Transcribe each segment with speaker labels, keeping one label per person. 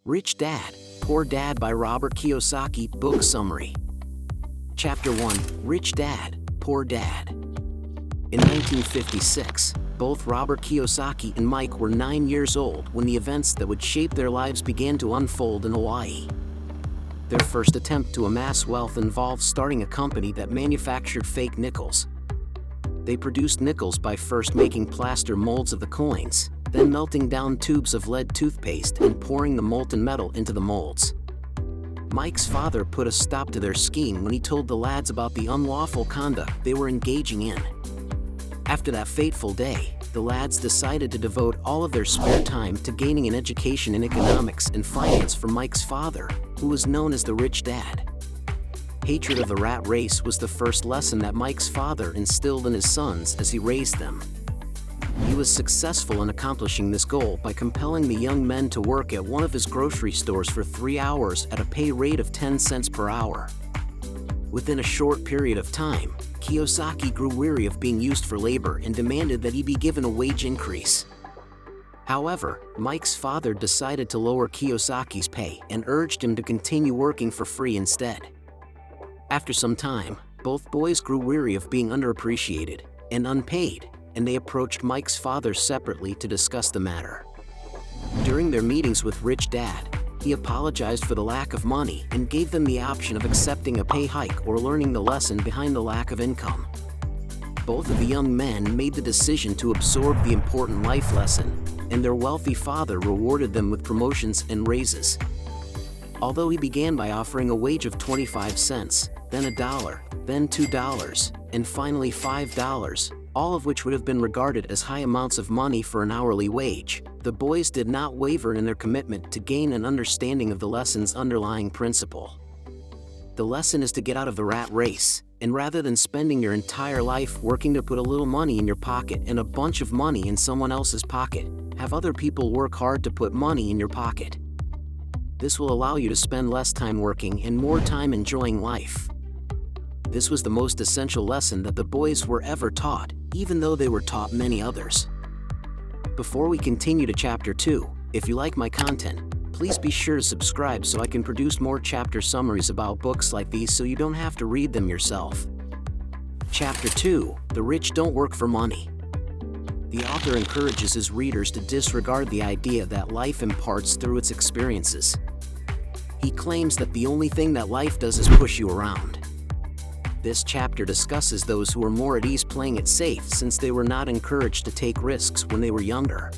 Speaker 1: Rich Dad, Poor Dad by Robert Kiyosaki. Book summary. Chapter 1, Rich Dad, Poor Dad. In 1956, both Robert Kiyosaki and Mike were 9 years old when the events that would shape their lives began to unfold in Hawaii. Their first attempt to amass wealth involved starting a company that manufactured fake nickels. They produced nickels by first making plaster molds of the coins, then melting down tubes of lead toothpaste and pouring the molten metal into the molds. Mike's father put a stop to their scheme when he told the lads about the unlawful conduct they were engaging in. After that fateful day, the lads decided to devote all of their spare time to gaining an education in economics and finance from Mike's father, who was known as the Rich Dad. Hatred of the rat race was the first lesson that Mike's father instilled in his sons as he raised them. He was successful in accomplishing this goal by compelling the young men to work at one of his grocery stores for 3 hours at a pay rate of 10 cents per hour. Within a short period of time, Kiyosaki grew weary of being used for labor and demanded that he be given a wage increase. However, Mike's father decided to lower Kiyosaki's pay and urged him to continue working for free instead. After some time, both boys grew weary of being underappreciated and unpaid, and they approached Mike's father separately to discuss the matter. During their meetings with Rich Dad, he apologized for the lack of money and gave them the option of accepting a pay hike or learning the lesson behind the lack of income. Both of the young men made the decision to absorb the important life lesson, and their wealthy father rewarded them with promotions and raises. Although he began by offering a wage of 25 cents, then $1, then $2, and finally $5, all of which would have been regarded as high amounts of money for an hourly wage, the boys did not waver in their commitment to gain an understanding of the lesson's underlying principle. The lesson is to get out of the rat race, and rather than spending your entire life working to put a little money in your pocket and a bunch of money in someone else's pocket, have other people work hard to put money in your pocket. This will allow you to spend less time working and more time enjoying life. This was the most essential lesson that the boys were ever taught, even though they were taught many others. Before we continue to Chapter 2, if you like my content, please be sure to subscribe so I can produce more chapter summaries about books like these so you don't have to read them yourself. Chapter 2, The Rich Don't Work for Money. The author encourages his readers to disregard the idea that life imparts through its experiences. He claims that the only thing that life does is push you around. This chapter discusses those who are more at ease playing it safe since they were not encouraged to take risks when they were younger.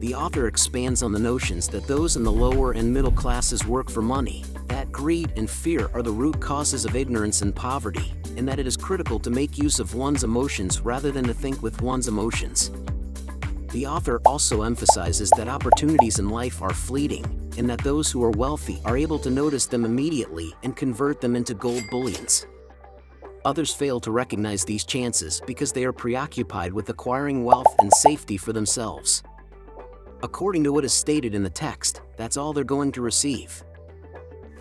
Speaker 1: The author expands on the notions that those in the lower and middle classes work for money, that greed and fear are the root causes of ignorance and poverty, and that it is critical to make use of one's emotions rather than to think with one's emotions. The author also emphasizes that opportunities in life are fleeting, and that those who are wealthy are able to notice them immediately and convert them into gold bullions. Others fail to recognize these chances because they are preoccupied with acquiring wealth and safety for themselves. According to what is stated in the text, that's all they're going to receive.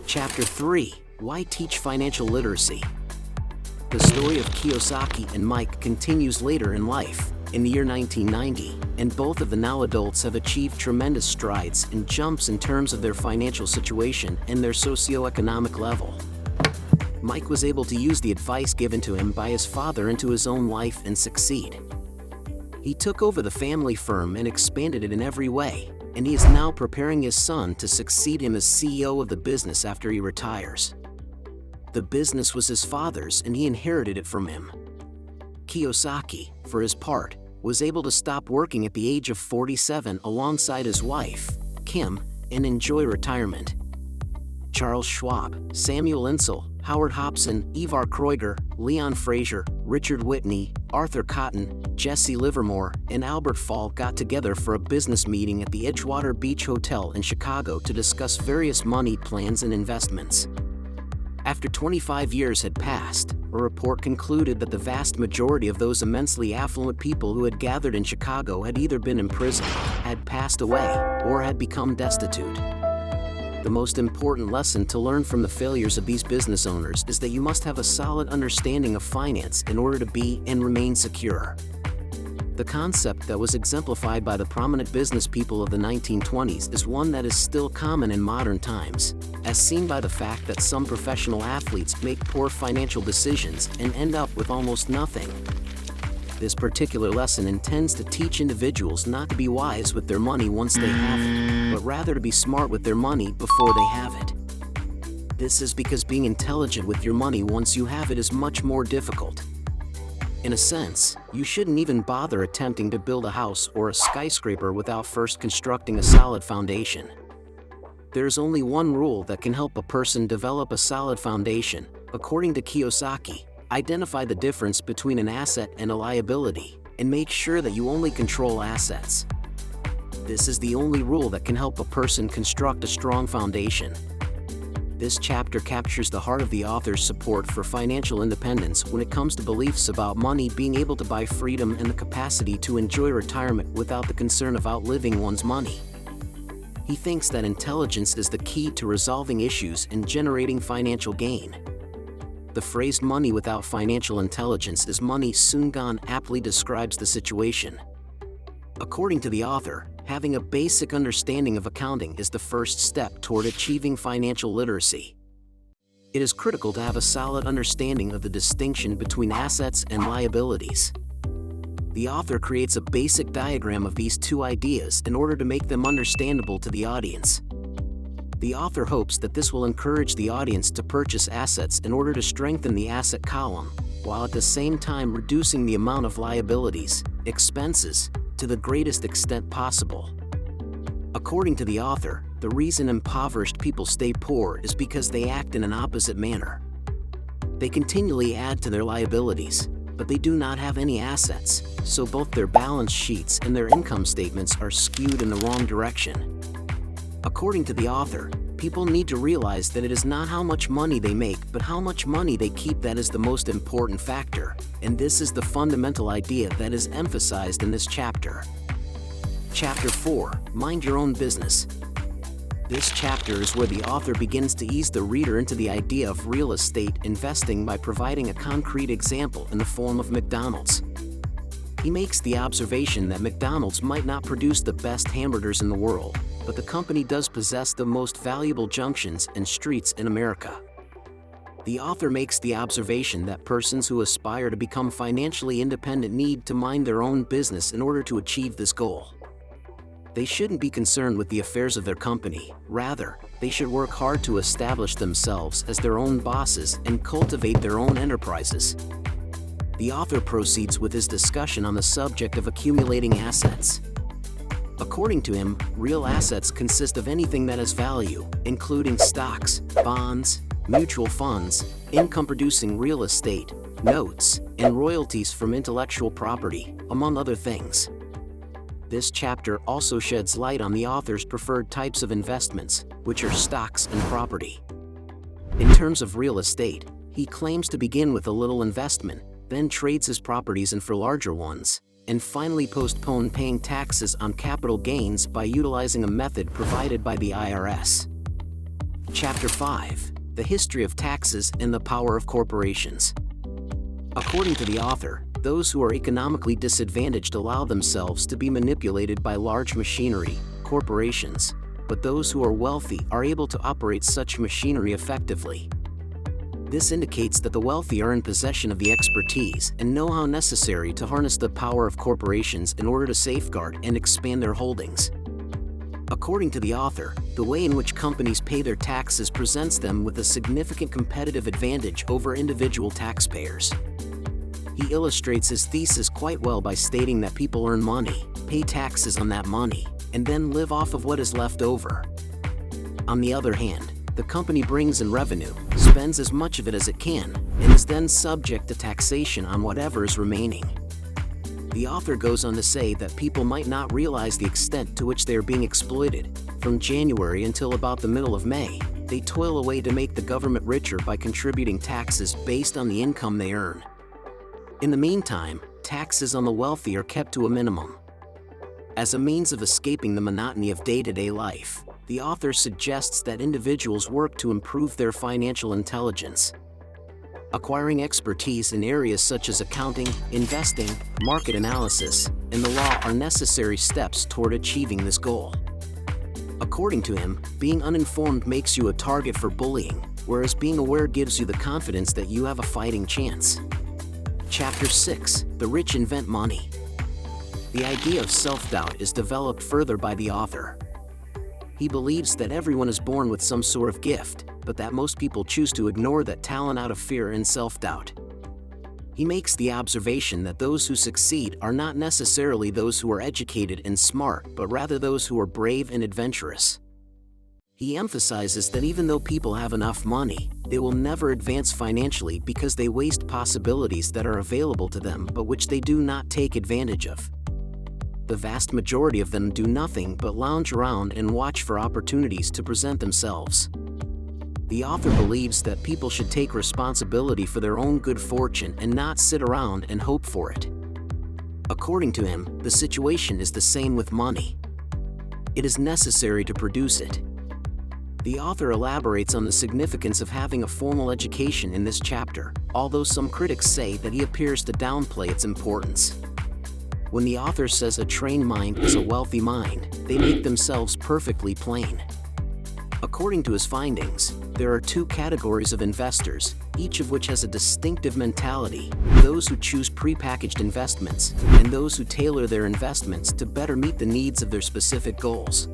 Speaker 1: Chapter 3, Why Teach Financial Literacy? The story of Kiyosaki and Mike continues later in life, in the year 1990, and both of the now adults have achieved tremendous strides and jumps in terms of their financial situation and their socioeconomic level. Mike was able to use the advice given to him by his father into his own life and succeed. He took over the family firm and expanded it in every way, and he is now preparing his son to succeed him as CEO of the business after he retires. The business was his father's and he inherited it from him. Kiyosaki, for his part, was able to stop working at the age of 47 alongside his wife, Kim, and enjoy retirement. Charles Schwab, Samuel Insull, Howard Hobson, Ivar Kreuger, Leon Fraser, Richard Whitney, Arthur Cotton, Jesse Livermore, and Albert Fall got together for a business meeting at the Edgewater Beach Hotel in Chicago to discuss various money plans and investments. After 25 years had passed, a report concluded that the vast majority of those immensely affluent people who had gathered in Chicago had either been imprisoned, had passed away, or had become destitute. The most important lesson to learn from the failures of these business owners is that you must have a solid understanding of finance in order to be and remain secure. The The concept that was exemplified by the prominent business people of the 1920s is one that is still common in modern times, as seen by the fact that some professional athletes make poor financial decisions and end up with almost nothing. This particular lesson intends to teach individuals not to be wise with their money once they have it, but rather to be smart with their money before they have it. This is because being intelligent with your money once you have it is much more difficult. In a sense, you shouldn't even bother attempting to build a house or a skyscraper without first constructing a solid foundation. There's only one rule that can help a person develop a solid foundation. According to Kiyosaki, identify the difference between an asset and a liability, and make sure that you only control assets. This is the only rule that can help a person construct a strong foundation. This chapter captures the heart of the author's support for financial independence when it comes to beliefs about money being able to buy freedom and the capacity to enjoy retirement without the concern of outliving one's money. He thinks that intelligence is the key to resolving issues and generating financial gain. The phrase "money without financial intelligence is money soon gone" aptly describes the situation. According to the author, having a basic understanding of accounting is the first step toward achieving financial literacy. It is critical to have a solid understanding of the distinction between assets and liabilities. The author creates a basic diagram of these two ideas in order to make them understandable to the audience. The author hopes that this will encourage the audience to purchase assets in order to strengthen the asset column, while at the same time reducing the amount of liabilities, expenses, to the greatest extent possible. According to the author, the reason impoverished people stay poor is because they act in an opposite manner. They continually add to their liabilities, but they do not have any assets, so both their balance sheets and their income statements are skewed in the wrong direction. According to the author, people need to realize that it is not how much money they make, but how much money they keep that is the most important factor, and this is the fundamental idea that is emphasized in this chapter. Chapter 4: Mind Your Own Business. This chapter is where the author begins to ease the reader into the idea of real estate investing by providing a concrete example in the form of McDonald's. He makes the observation that McDonald's might not produce the best hamburgers in the world, but the company does possess the most valuable junctions and streets in America. The author makes the observation that persons who aspire to become financially independent need to mind their own business in order to achieve this goal. They shouldn't be concerned with the affairs of their company. Rather, they should work hard to establish themselves as their own bosses and cultivate their own enterprises. The author proceeds with his discussion on the subject of accumulating assets. According to him, real assets consist of anything that has value, including stocks, bonds, mutual funds, income-producing real estate, notes, and royalties from intellectual property, among other things. This chapter also sheds light on the author's preferred types of investments, which are stocks and property. In terms of real estate, he claims to begin with a little investment, then trades his properties in for larger ones, and finally postpone paying taxes on capital gains by utilizing a method provided by the IRS. Chapter 5: The History of Taxes and the Power of Corporations. According to the author, those who are economically disadvantaged allow themselves to be manipulated by large machinery, corporations, but those who are wealthy are able to operate such machinery effectively. This indicates that the wealthy are in possession of the expertise and know-how necessary to harness the power of corporations in order to safeguard and expand their holdings. According to the author, the way in which companies pay their taxes presents them with a significant competitive advantage over individual taxpayers. He illustrates his thesis quite well by stating that people earn money, pay taxes on that money, and then live off of what is left over. On the other hand, the company brings in revenue, spends as much of it as it can, and is then subject to taxation on whatever is remaining. The author goes on to say that people might not realize the extent to which they are being exploited. From January until about the middle of May, they toil away to make the government richer by contributing taxes based on the income they earn. In the meantime, taxes on the wealthy are kept to a minimum. As a means of escaping the monotony of day-to-day life, the author suggests that individuals work to improve their financial intelligence. Acquiring expertise in areas such as accounting, investing, market analysis, and the law are necessary steps toward achieving this goal. According to him, being uninformed makes you a target for bullying, whereas being aware gives you the confidence that you have a fighting chance. Chapter 6: The Rich Invent Money. The idea of self-doubt is developed further by the author. He believes that everyone is born with some sort of gift, but that most people choose to ignore that talent out of fear and self-doubt. He makes the observation that those who succeed are not necessarily those who are educated and smart, but rather those who are brave and adventurous. He emphasizes that even though people have enough money, they will never advance financially because they waste possibilities that are available to them but which they do not take advantage of. The vast majority of them do nothing but lounge around and watch for opportunities to present themselves. The author believes that people should take responsibility for their own good fortune and not sit around and hope for it. According to him, the situation is the same with money. It is necessary to produce it. The author elaborates on the significance of having a formal education in this chapter, although some critics say that he appears to downplay its importance. When the author says a trained mind is a wealthy mind, they make themselves perfectly plain. According to his findings, there are two categories of investors, each of which has a distinctive mentality: those who choose prepackaged investments, and those who tailor their investments to better meet the needs of their specific goals.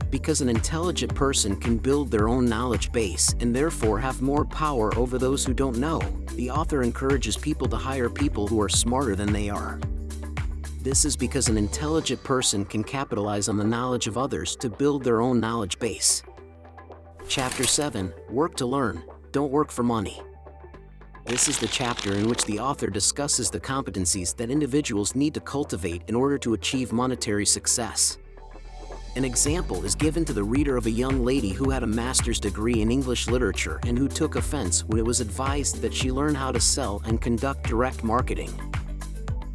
Speaker 1: Because an intelligent person can build their own knowledge base and therefore have more power over those who don't know, the author encourages people to hire people who are smarter than they are. This is because an intelligent person can capitalize on the knowledge of others to build their own knowledge base. Chapter 7: Work to Learn, Don't Work for Money. This is the chapter in which the author discusses the competencies that individuals need to cultivate in order to achieve monetary success. An example is given to the reader of a young lady who had a master's degree in English literature and who took offense when it was advised that she learn how to sell and conduct direct marketing.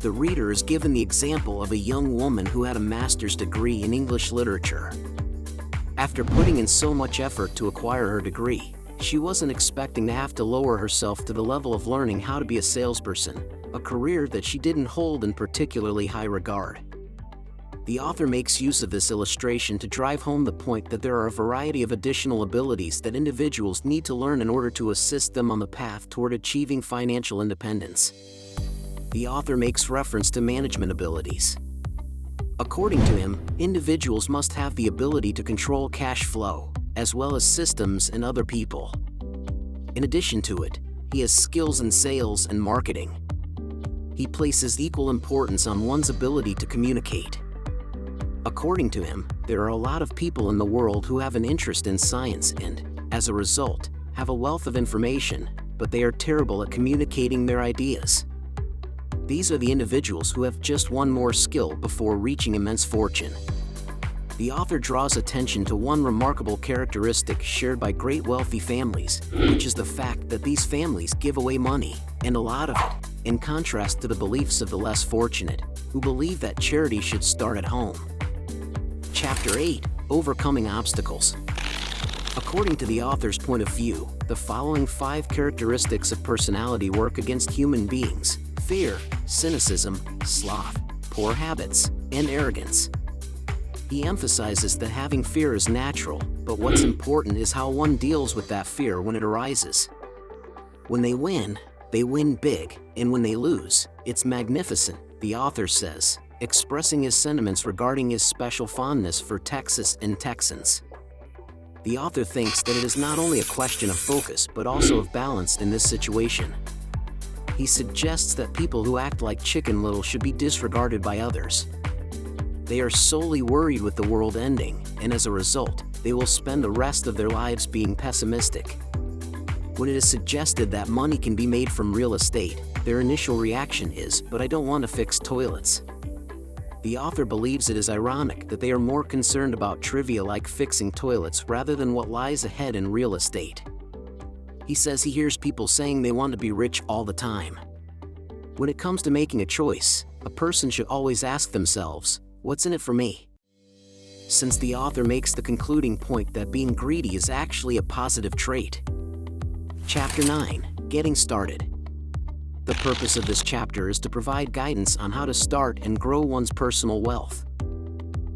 Speaker 1: The reader is given the example of a young woman who had a master's degree in English literature. After putting in so much effort to acquire her degree, she wasn't expecting to have to lower herself to the level of learning how to be a salesperson, a career that she didn't hold in particularly high regard. The author makes use of this illustration to drive home the point that there are a variety of additional abilities that individuals need to learn in order to assist them on the path toward achieving financial independence. The author makes reference to management abilities. According to him, individuals must have the ability to control cash flow, as well as systems and other people. In addition to it, he has skills in sales and marketing. He places equal importance on one's ability to communicate. According to him, there are a lot of people in the world who have an interest in science and, as a result, have a wealth of information, but they are terrible at communicating their ideas. These are the individuals who have just one more skill before reaching immense fortune. The author draws attention to one remarkable characteristic shared by great wealthy families, which is the fact that these families give away money, and a lot of it, in contrast to the beliefs of the less fortunate, who believe that charity should start at home. Chapter 8: Overcoming Obstacles. According to the author's point of view, the following 5 characteristics of personality work against human beings: fear, cynicism, sloth, poor habits, and arrogance. He emphasizes that having fear is natural, but what's important is how one deals with that fear when it arises. When they win big, and when they lose, it's magnificent, the author says, expressing his sentiments regarding his special fondness for Texas and Texans. The author thinks that it is not only a question of focus but also of balance in this situation. He suggests that people who act like Chicken Little should be disregarded by others. They are solely worried with the world ending, and as a result, they will spend the rest of their lives being pessimistic. When it is suggested that money can be made from real estate, their initial reaction is, "But I don't want to fix toilets." The author believes it is ironic that they are more concerned about trivia like fixing toilets rather than what lies ahead in real estate. He says he hears people saying they want to be rich all the time. When it comes to making a choice, a person should always ask themselves, "What's in it for me?" Since the author makes the concluding point that being greedy is actually a positive trait. Chapter 9: Getting started. The purpose of this chapter is to provide guidance on how to start and grow one's personal wealth.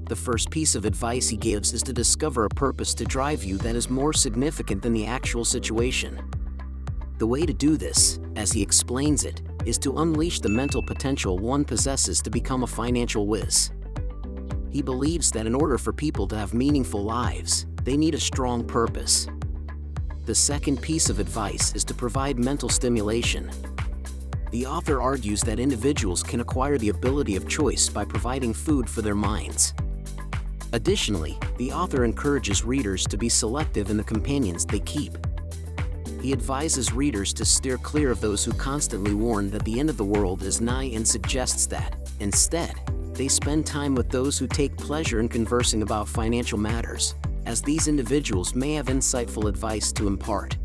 Speaker 1: The first piece of advice he gives is to discover a purpose to drive you that is more significant than the actual situation. The way to do this, as he explains it, is to unleash the mental potential one possesses to become a financial whiz. He believes that in order for people to have meaningful lives, they need a strong purpose. The second piece of advice is to provide mental stimulation. The author argues that individuals can acquire the ability of choice by providing food for their minds. Additionally, the author encourages readers to be selective in the companions they keep. He advises readers to steer clear of those who constantly warn that the end of the world is nigh and suggests that, instead, they spend time with those who take pleasure in conversing about financial matters, as these individuals may have insightful advice to impart.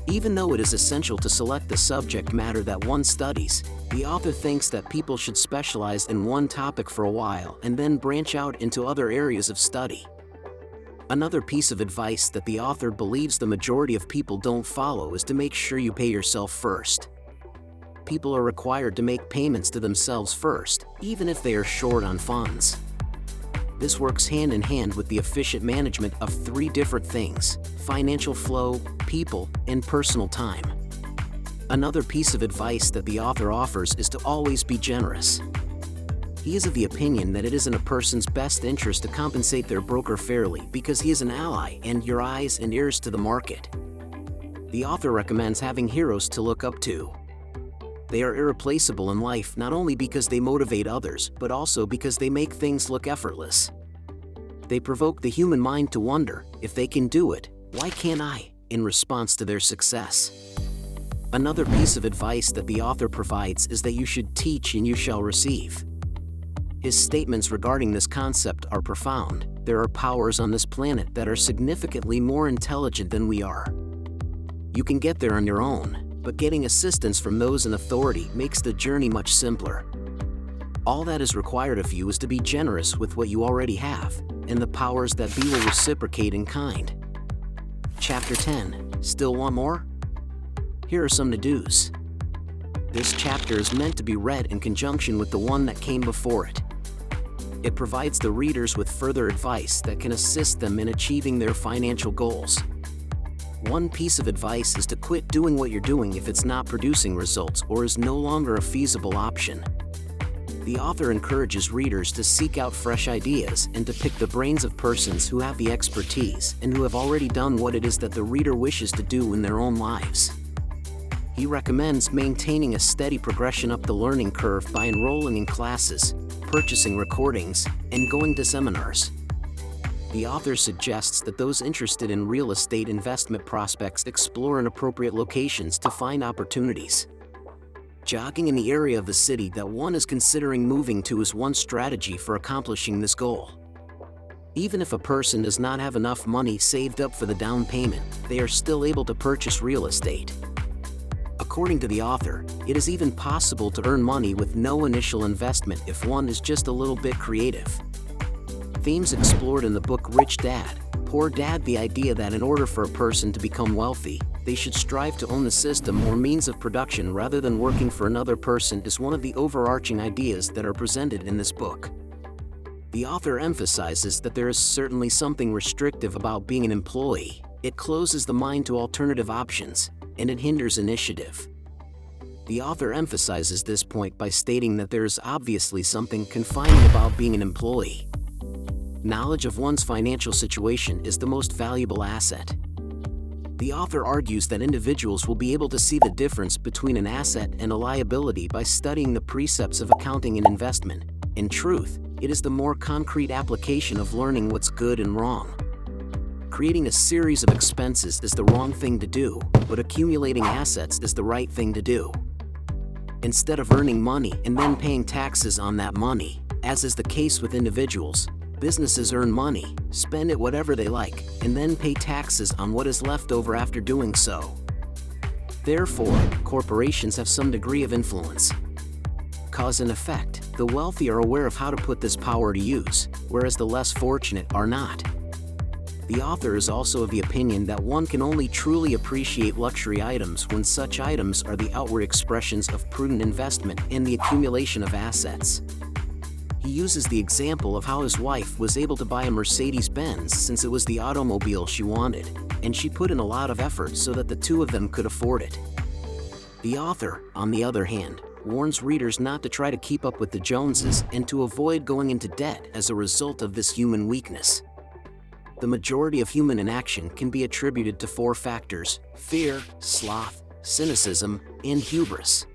Speaker 1: Even though it is essential to select the subject matter that one studies, the author thinks that people should specialize in one topic for a while and then branch out into other areas of study. Another piece of advice that the author believes the majority of people don't follow is to make sure you pay yourself first. People are required to make payments to themselves first, even if they are short on funds. This works hand in hand with the efficient management of three different things: financial flow, people, and personal time. Another piece of advice that the author offers is to always be generous. He is of the opinion that it is in a person's best interest to compensate their broker fairly because he is an ally and your eyes and ears to the market. The author recommends having heroes to look up to. They are irreplaceable in life not only because they motivate others, but also because they make things look effortless. They provoke the human mind to wonder, if they can do it, why can't I, in response to their success. Another piece of advice that the author provides is that you should teach and you shall receive. His statements regarding this concept are profound. There are powers on this planet that are significantly more intelligent than we are. You can get there on your own, but getting assistance from those in authority makes the journey much simpler. All that is required of you is to be generous with what you already have, and the powers that be will reciprocate in kind. Chapter 10. Still want more? Here are some to-dos. This chapter is meant to be read in conjunction with the one that came before it. It provides the readers with further advice that can assist them in achieving their financial goals. One piece of advice is to quit doing what you're doing if it's not producing results or is no longer a feasible option. The author encourages readers to seek out fresh ideas and to pick the brains of persons who have the expertise and who have already done what it is that the reader wishes to do in their own lives. He recommends maintaining a steady progression up the learning curve by enrolling in classes, purchasing recordings, and going to seminars. The author suggests that those interested in real estate investment prospects explore in appropriate locations to find opportunities. Jogging in the area of the city that one is considering moving to is one strategy for accomplishing this goal. Even if a person does not have enough money saved up for the down payment, they are still able to purchase real estate. According to the author, it is even possible to earn money with no initial investment if one is just a little bit creative. Themes explored in the book Rich Dad, Poor Dad. The idea that in order for a person to become wealthy, they should strive to own the system or means of production rather than working for another person is one of the overarching ideas that are presented in this book. The author emphasizes that there is certainly something restrictive about being an employee. It closes the mind to alternative options, and it hinders initiative. The author emphasizes this point by stating that there is obviously something confining about being an employee. Knowledge of one's financial situation is the most valuable asset. The author argues that individuals will be able to see the difference between an asset and a liability by studying the precepts of accounting and investment. In truth, it is the more concrete application of learning what's good and wrong. Creating a series of expenses is the wrong thing to do, but accumulating assets is the right thing to do. Instead of earning money and then paying taxes on that money, as is the case with individuals, businesses earn money, spend it whatever they like, and then pay taxes on what is left over after doing so. Therefore, corporations have some degree of influence. Cause and effect: the wealthy are aware of how to put this power to use, whereas the less fortunate are not. The author is also of the opinion that one can only truly appreciate luxury items when such items are the outward expressions of prudent investment and the accumulation of assets. He uses the example of how his wife was able to buy a Mercedes-Benz since it was the automobile she wanted, and she put in a lot of effort so that the two of them could afford it. The author, on the other hand, warns readers not to try to keep up with the Joneses and to avoid going into debt as a result of this human weakness. The majority of human inaction can be attributed to 4 factors: fear, sloth, cynicism, and hubris.